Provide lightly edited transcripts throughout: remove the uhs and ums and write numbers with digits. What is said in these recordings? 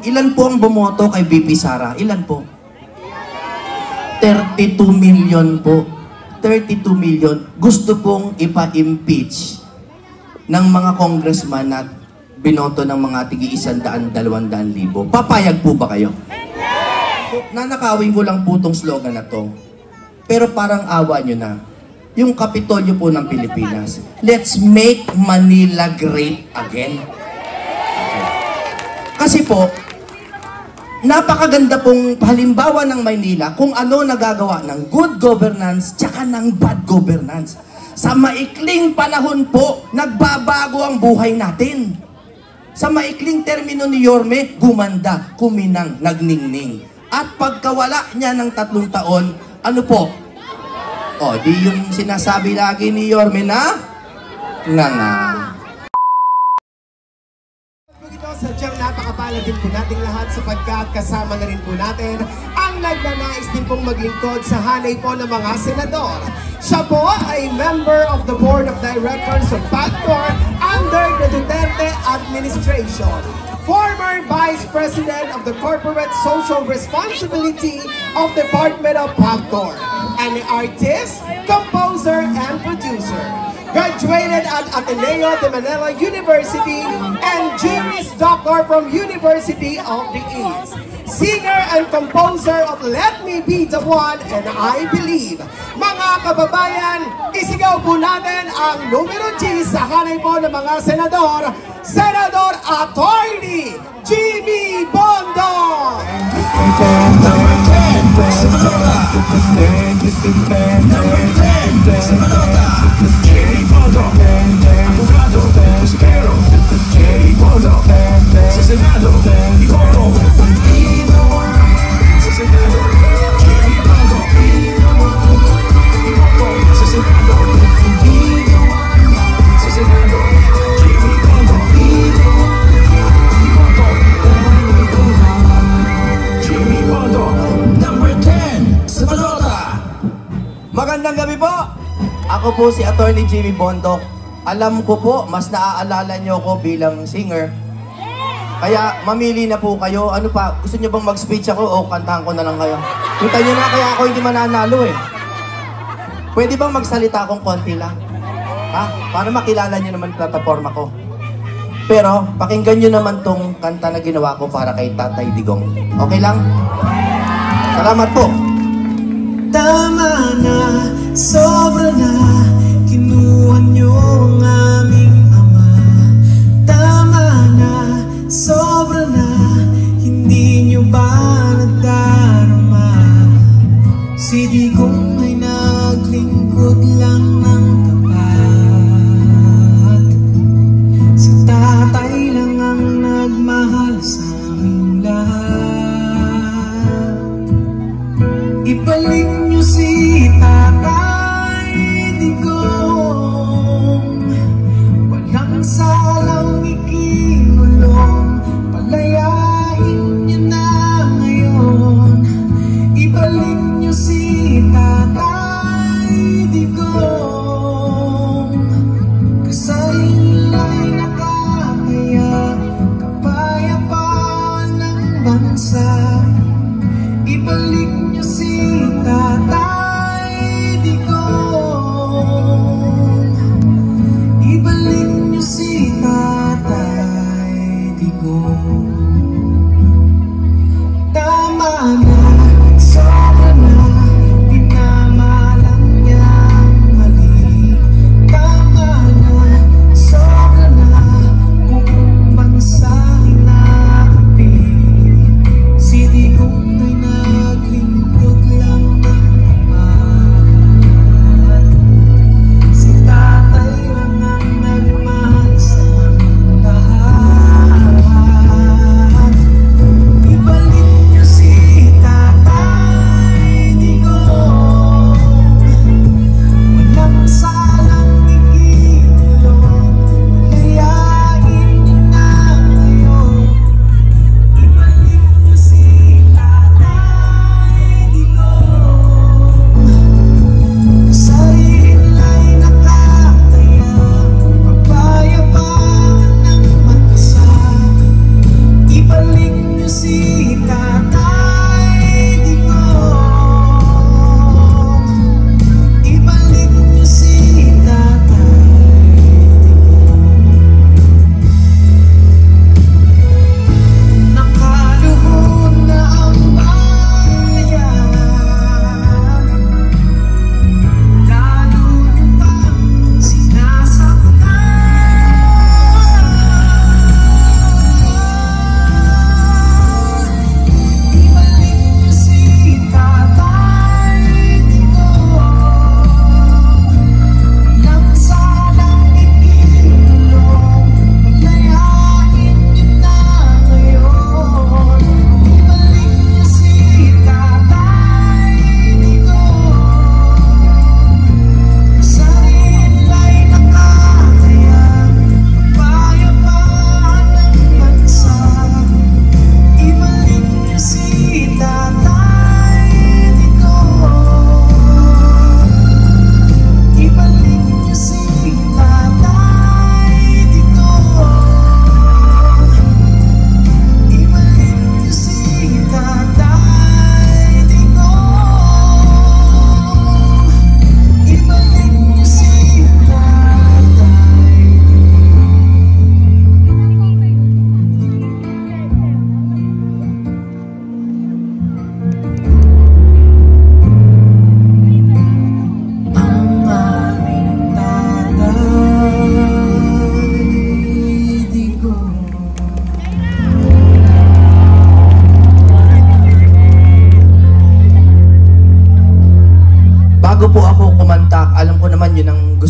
Ilan po ang bumoto kay VP Sara? Ilan po? 32 million po. 32 million. Gusto pong ipa-impeach ng mga congressman at binoto ng mga tigi-100, 200,000. Papayag po ba kayo? Nanakawin ko lang po itong slogan na to. Pero parang awa nyo na. Yung Kapitolyo po ng Pilipinas. Let's make Manila great again. Kasi po, napakaganda pong halimbawa ng Maynila kung ano nagagawa ng good governance tsaka ng bad governance. Sa maikling panahon po, nagbabago ang buhay natin. Sa maikling termino ni Yorme, gumanda, kuminang, nagningning. At pagkawala niya ng 3 taon, ano po? O, di yung sinasabi lagi ni Yorme na nga. Sadyang napakapalad din po nating lahat sapagkat kasama na rin po natin ang nagnanais din pong maglingkod sa hanay po ng mga senador. Siya po ay member of the Board of Directors of PAGCOR under the Duterte administration. Former Vice President of the Corporate Social Responsibility of Department of PAGCOR. An artist, composer, and producer. Graduated at Ateneo de Manila University and Juris Doctor from University of the East. Singer and composer of Let Me Be the One and I Believe. Mga kababayan, isigaw po natin ang numero G sa hanay po ng mga senador, Senador Attorney Jimmy Bondok! Abogado, musikero, Jimmy Bondok, sa Senado, Igoto, sa Senado, Jimmy Bondok, sa Senado, sa Senado, Jimmy Bondok, Jimmy Bondok, number 10, sa Balota. Magandang gabi po! Ako po si Attorney Jimmy Bondok. Alam ko po, mas naaalala nyo ako bilang singer. Kaya mamili na po kayo. Ano pa, gusto nyo bang mag-speech ako o kantahan ko na lang kayo? Kita nyo na, kaya ako hindi mananalo eh. Pwede bang magsalita akong konti lang? Ha? Para makilala nyo naman plataforma ko. Pero, pakinggan nyo naman tong kanta na ginawa ko para kay Tatay Digong. Okay lang? Salamat po! Tama na, sobra na, kinuha niyo ang aming ama. Tama na, sobra na, hindi niyo ba nadarama? Si Digong ay naglingkod lang ng tapat. Si Tatay lang ang nagmahal sa aming lahat. Ibalik niyo si Tatay Digong, walang salang ikinulong, palayain niyo na ngayon. Ibalik niyo si Tatay Digong, kasalinlay nakakaya, kapayapaan ng bansa. Ibalik niyo si Tatay Digong, ibalik niyo si Tatay Digong. Tama na, sobra na, pinamalang niya ang mali. Tama na, sobra na, buong bansa hinakapi. Si Digong ay naglingkod lang ng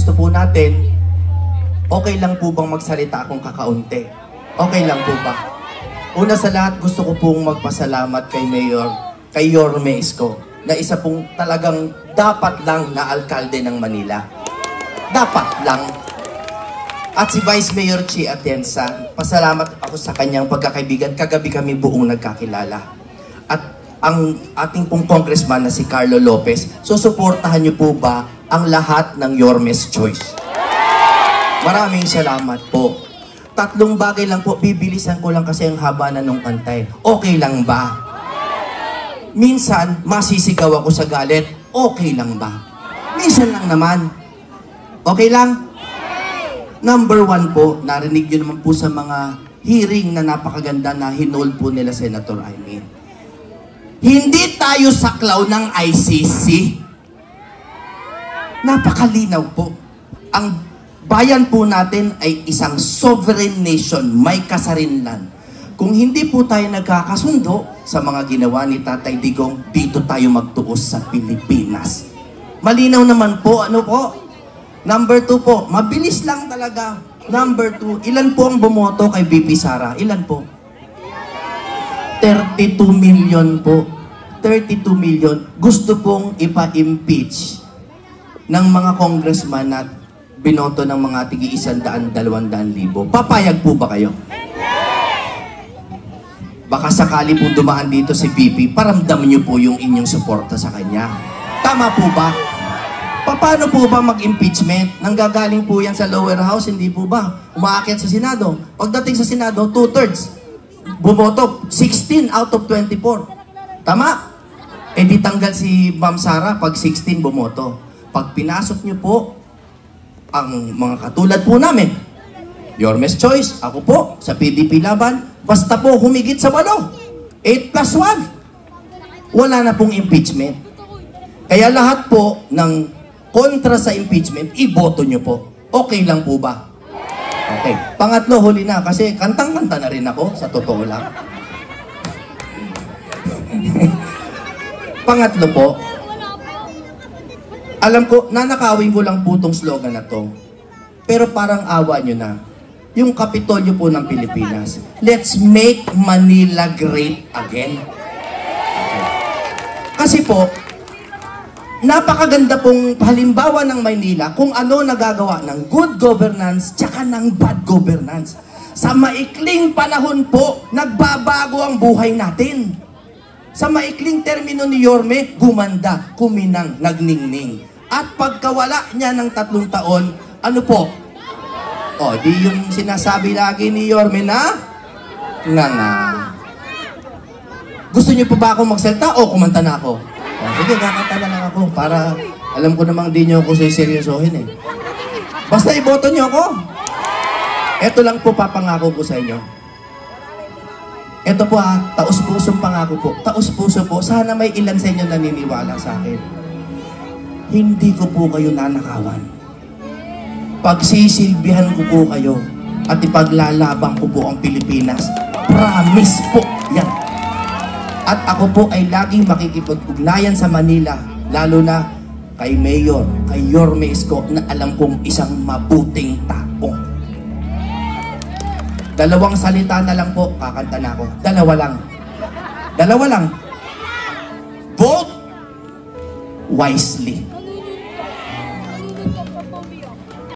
gusto po natin, okay lang po bang magsalita akong kakaunti? Okay lang po ba? Una sa lahat, gusto ko pong magpasalamat kay Yorme Isko, na isa pong talagang dapat lang na alkalde ng Manila. Dapat lang. At si Vice Mayor Chi Atienza, pasalamat ako sa kanyang pagkakaibigan. Kagabi kami buong nagkakilala. At ang ating pong congressman na si Carlo Lopez, susuportahan niyo po ba ang lahat ng Yorme's Choice? Maraming salamat po. 3 bagay lang po, bibilisan ko lang kasi ang haba na nung kantay. Okay lang ba? Minsan, masisigaw ako sa galit. Okay lang ba? Minsan lang naman. Okay lang? Number 1 po, narinig nyo naman po sa mga hearing na napakaganda na hinold po nila Senator Aimee. Hindi tayo saklaw ng ICC. Napakalinaw po. Ang bayan po natin ay isang sovereign nation, may kasarinlan. Kung hindi po tayo nagkakasundo sa mga ginawa ni Tatay Digong, dito tayo magtuos sa Pilipinas. Malinaw naman po, ano po? Number 2 po, mabilis lang talaga. Number 2, ilan po ang bumoto kay BP Sara? Ilan po? 32 million po. 32 million. Gusto pong ipa-impeach ng mga congressman na binoto ng mga tigi 100,000-200,000. Papayag po ba kayo? Baka sakali po dumaan dito si BP, paramdam niyo po yung inyong suporta sa kanya. Tama po ba? Paano po ba mag-impeachment? Nanggagaling po yan sa lower house, hindi po ba? Umaakyat sa Senado. Pagdating sa Senado, 2/3. Bumoto, 16 out of 24. Tama? Eh di tanggal si Ma'am Sara pag 16 bumoto. Pag pinasok niyo po ang mga katulad po namin, Yorme's Choice, ako po, sa PDP Laban, basta po humigit sa 8. 8+1. Wala na pong impeachment. Kaya lahat po ng kontra sa impeachment, iboto nyo po. Okay lang po ba? Okay. Pangatlo, huli na. Kasi kantang-kanta na rin ako, sa totoo lang. Pangatlo po, alam ko, nanakawin ko lang po itong slogan na to. Pero parang awa nyo na. Yung Kapitolyo po ng Pilipinas. Let's make Manila great again. Okay. Kasi po, napakaganda pong halimbawa ng Maynila kung ano nagagawa ng good governance tsaka ng bad governance. Sa maikling panahon po, nagbabago ang buhay natin. Sa maikling termino ni Yorme, gumanda, kuminang, nagningning. At pagkawala niya ng 3 taon, ano po? O, di yung sinasabi lagi ni Yorme na? Nga. Gusto niyo pa ba ako magsalita o kumanta na ako? Sige, kakanta na lang ako para alam ko namang di nyo ako seryosohin eh. Basta iboto nyo ako. Ito lang po papangako ko sa inyo. Ito po taus-pusong pangako po. Taus-puso po. Sana may ilan sa inyo naniniwala sa akin. Hindi ko po kayo nanakawan. Pagsisilbihan ko po kayo at ipaglalabang ko po ang Pilipinas. Promise po yan. At ako po ay laging makikipag-ugnayan sa Manila, lalo na kay Mayor, kay Yorme Isko, na alam kong isang mabuting tao. 2 salita na lang po, kakanta na ako. 2 lang. 2 lang. Vote wisely.